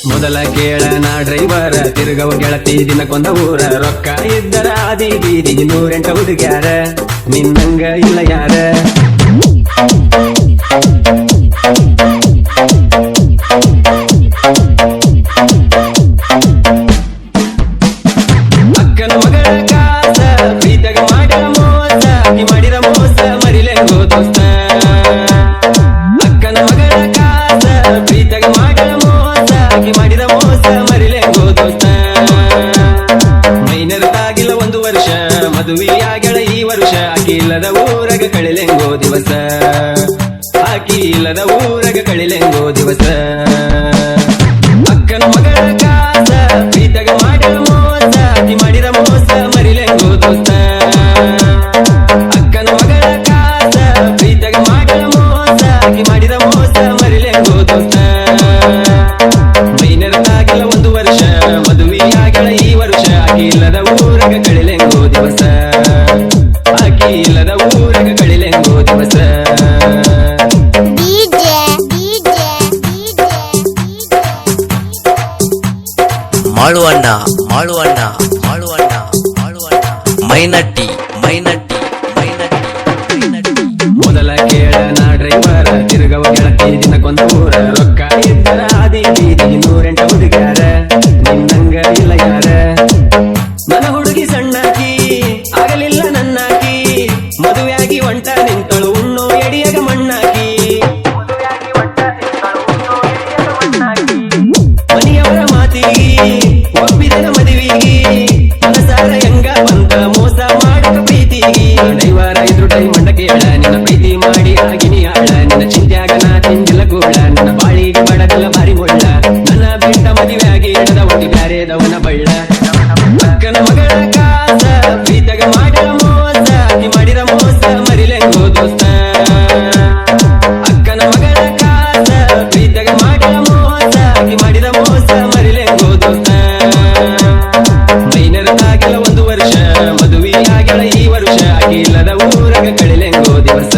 ಮೊದಲ ಕೇಳನ ಡ್ರೈವರ ತಿರುಗವ ಗೆಳತಿ ದಿನಕ್ಕೊಂದ ಊರ ರೊಕ್ಕ ಇದ್ದರ ಆದಿ ಬೀದಿಗೆ 108 ಹುಡುಗ್ಯಾರ ನಿನ್ನಂಗ ಇಲ್ಲ ಯಾರ. ಅಕ್ಕನ ಮಗಳ ಕಾಸ ಪ್ರೀತಗ ಮಾಡಿದ ಮೋಸ ಆಕಿ ಮಾಡಿದ ಮೋಸ ಮರಿಲೆಂಗೋ ದೋಸ್ತ. ಅಕ್ಕನ ಮಗಳ ಕಾಸ ಪ್ರೀತಗ ಮಾಡಿದ ಮೋಸ ಆಕಿ ಮಾಡಿದ ಮೋಸ ಮರಿಲೆಂಗೋ ದೋಸ್ತ. ಮೈನರ್ದಾಗಿಲ್ಲ 1 ವರ್ಷ ಮದುವೆಯಾಗಳ ಈ ವರ್ಷ ಆಕಿ ಇಲ್ಲದ ಊರಗ ಕಳಿಲೆಂಗೋ ದಿವಸ. ಆಕಿ ಇಲ್ಲದ ಊರಗ ಕಳಿಲೆಂಗೋ ದಿವಸ. ಅಕ್ಕನ ಮಗಳ ಕಾಸ ಪ್ರೀತಗ ಮಾಡಿದ ಮೋಸ ಆಕಿ ಮಾಡಿದ ಮೋಸ ಮರಿಲೆಂಗೋ ದೋಸ್ತ. ಅಕ್ಕನ ಮಗಳ ಕಾಸ ಪ್ರೀತಗ ಮಾಡಿದ ಮೋಸ ಆಕಿ ಮಾಡಿದ ಮೋಸ ಮರಿಲೆಂಗೋ ದೋಸ್ತ. ಮೈನರ್ದಾಗಿಲ್ಲ 1 ವರ್ಷ ಮದುವೆಯಾಗಳ ಈ ವರ್ಷ ಆಕಿ ಇಲ್ಲದ ಊರಗ ಕಳಿಲೆಂಗೋ ದಿವಸ. ಆಕಿ ಇಲ್ಲದ ಊರಗ ಕಳಿಲೆಂಗೋ ದಿವಸ. ಮಾಳುವಣ್ಣ ಮಾಳುವಣ್ಣ ಮಾಳುವಣ್ಣ ಮಾಳುವಣ್ಣ ಮೈನಟ್ಟಿ ಮೈನಟ್ಟಿ ಮೈನಟ್ಟಿ ಮೈನಟ್ಟಿ. ಮೊದಲ ಕೇಳನ ಡ್ರೈವರ ತಿರುಗವ ಗೆಳತಿ ದಿನಕ್ಕೊಂದ ಊರ ರೊಕ್ಕ ಇದ್ದರ ಆದಿ ಬೀದಿಗೆ 108 ಹುಡುಗ್ಯಾರ ನಿನ್ನಂಗ ಇಲ್ಲ ಯಾರ. ನನ್ನ ಹುಡುಗಿ ಸಣ್ಣಾಕಿ ಆಗಲಿಲ್ಲ ನನ್ನಾಕಿ ಮದುವೆಯಾಗಿ ಒಂಟ ನಿಂತಳು ಉಣ್ಣೋ ಎಡಿಯಾಗ ಮಣ್ಣಾಕಿ. ಮನೆಯವರ ಮಾತಿಗೆ ಒಪ್ಪಿದನ ಮದುವಿಗೆ ಮನಸಾರ ಹೆಂಗ ಬಂತ ಮೋಸ ಮಾಡಕ ಪ್ರೀತಿಗೆ. ಡೈವರ ಇದ್ರು ಡೈಮಂಡ ಕೇಳ ನಿನ್ನ ಪ್ರೀತಿ ಮಾಡಿ ಆಗಿನಿ ಆಳ. ನಿನ್ನ ಚಿಂತ್ಯಾಗ ನಾ ತಿಂದಿಲ್ಲ ಕೂಳ ನನ್ನ ಬಾಳಿಗೆ ಬಡದಲ್ಲ ಬಾರಿ ಮುಳ್ಳ. ನನ್ನ ಬಿಟ್ಟ ಮದುವೆಯಾಗಿ ಎಡದ ಒಟ್ಟಿ ಬ್ಯಾರೆದವನ ಬಳ್ಳ. ಅಕ್ಕನ ಮಗಳ ಕಾಸ ಪ್ರೀತಗ ಮಾಡಿದ ಮೋಸ ಆಕಿ ಮಾಡಿದ ಮೋಸ ಮರಿಲೆಂಗೋ ದೋಸ್ತ. ಅಕ್ಕನ ಮಗಳ ಕಾಸ ಪ್ರೀತಗ ಮಾಡಿದ ಮೋಸ ಆಕಿ ಮಾಡಿದ ಮೋಸ ಮರಿಲೆಂಗೋ ದೋಸ್ತ. ಮೈನರ್ದಾಗಿಲ್ಲ 1 ವರ್ಷ ಮದುವೆಯಾಗಳ ಈ ವರ್ಷ ಆಕಿ ಇಲ್ಲದ ಊರಗ ಕಳಿಲೆಂಗೋ ದಿವಸ.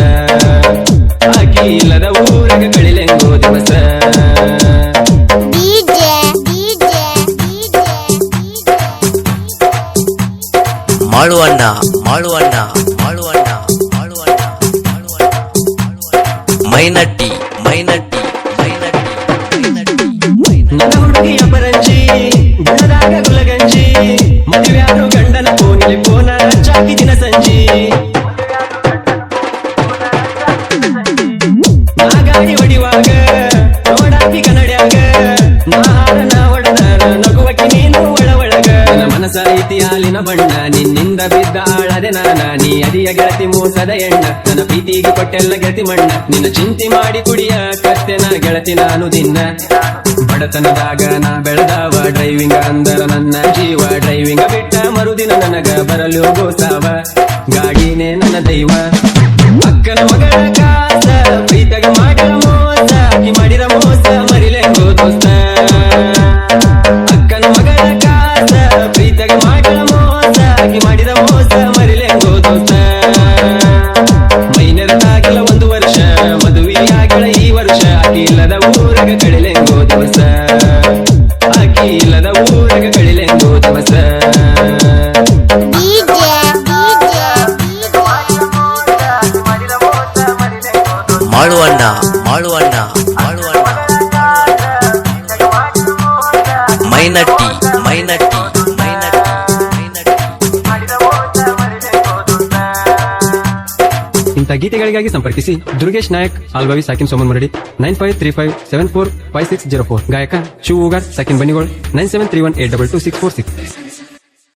ಆಕಿ ಇಲ್ಲದ ಊರಗ ಕಳಿಲೆಂಗೋ ದಿವಸ. ಮಾಳುವಣ್ಣ ಮಾಳುವಣ್ಣ ಮಾಳುವಣ್ಣ ಮಾಳುವಣ್ಣ ಮಾಳುವಣ್ಣ ಮೈನಟ್ಟಿ ಮೈನಟ್ಟಿ ಮೈನಟ್ಟಿ ಮೈನಟ್ಟಿ ಮೈನಟ್ಟಿ. ನನ್ನ ಹುಡುಗಿಯ ಪರಂಜಿ ಗುಣದಾಗ ಗುಲಗಂಜಿ ಮದುವೆಯಾದ್ರು ಗಂಡನ ಫೋನಿಲಿ ಫೋನ ಚಾಕಿ ದಿನ ಸಂಜಿ. ನಾ ಗಾಡಿ ಹೊಡಿವಾಗ ನೋಡಾಕಿ ಕನ್ನಡ್ಯಾಗ ನಾರ ನಾ ಹೊಡೆದಾರ ನಗುವಕ್ಕೆ ನೀನು ಒಳ ಒಳಗ. ನನ್ನ ಮನಸ ಐತಿ ಹಾಲಿನ ಬಣ್ಣ ನಿನ್ನಿಂದ ಬಿದ್ದ ಆಳದೆ ನಾನ ನೀ ಅದಿಯ ಗೆಳತಿ ಮೋಸದ ಎಣ್ಣ. ನನ್ನ ಪ್ರೀತಿಗೆ ಕೊಟ್ಟೆಲ್ಲ ಗೆಳತಿ ಮಣ್ಣ ನಿನ್ನ ಚಿಂತೆ ಮಾಡಿ ಕುಡಿಯ ಕತ್ತೆನ ಗೆಳತಿ ನಾನು ದಿನ. ಬಡತನದಾಗ ನಾ ಬೆಳೆದಾವ ಡ್ರೈವಿಂಗ್ ಅಂದರ ನನ್ನ ಜೀವ. ಡ್ರೈವಿಂಗ್ ಬಿಟ್ಟ ಮರುದಿನ ನನಗ ಬರಲು ಗೋಸಾವ ಗಾಡಿನೇ ನನ್ನ ದೈವ. ಅಕ್ಕನ ಮಗಳ ಕಾಸ ಪ್ರೀತಗ ಮಾಡಿದ ಮೋಸ ಆಕಿ ಮಾಡಿದ ಮೋಸ ಮರಿಲೆಂಗೋ ದೋಸ್ತ. ಅಕ್ಕನ ಮಗಳ ಕಾಸ ಪ್ರೀತಗ ಮಾಡಿದ ಮೋಸ ಆಕಿ ಮಾಡಿದ ಮೋಸ ಮರಿಲೆಂಗೋ ದೋಸ್ತ. ಮೈನರ್ದಾಗಿಲ್ಲ 1 ವರ್ಷ ಮದುವೆಯಾಗಳ ಈ ವರ್ಷ ಆಕಿ ಇಲ್ಲದ ಊರಗ ಕಳಿಲೆಂಗೋ ದಿವಸ. ಆಕಿ ಇಲ್ಲದ ಊರಗ ಕಳಿಲೆಂಗೋ ದಿವಸ. ಮಾಳುವಣ್ಣ ಮಾಳುವಣ್ಣ ಮಾಳುವಣ್ಣ ಮೈನಟ್ಟಿ ಮೈನಟ್ಟಿ ಮೈನಟ್ಟಿ ಮೈನಟ್ಟಿ. ಇಂಥ ಗೀತೆಗಳಿಗಾಗಿ ಸಂಪರ್ಕಿಸಿ ದುರ್ಗೇಶ್ ನಾಯಕ್ ಆಲ್ಬಾವಿ ಸಾಕಿನ್ ಸೋಮನ್ ಮರಡಿ 9535745604. ಗಾಯಕ ಶಿವ ಉಗಾರ್ ಸಾಕಿನ್ ಬನಿಗೋಳ್ 9731822646.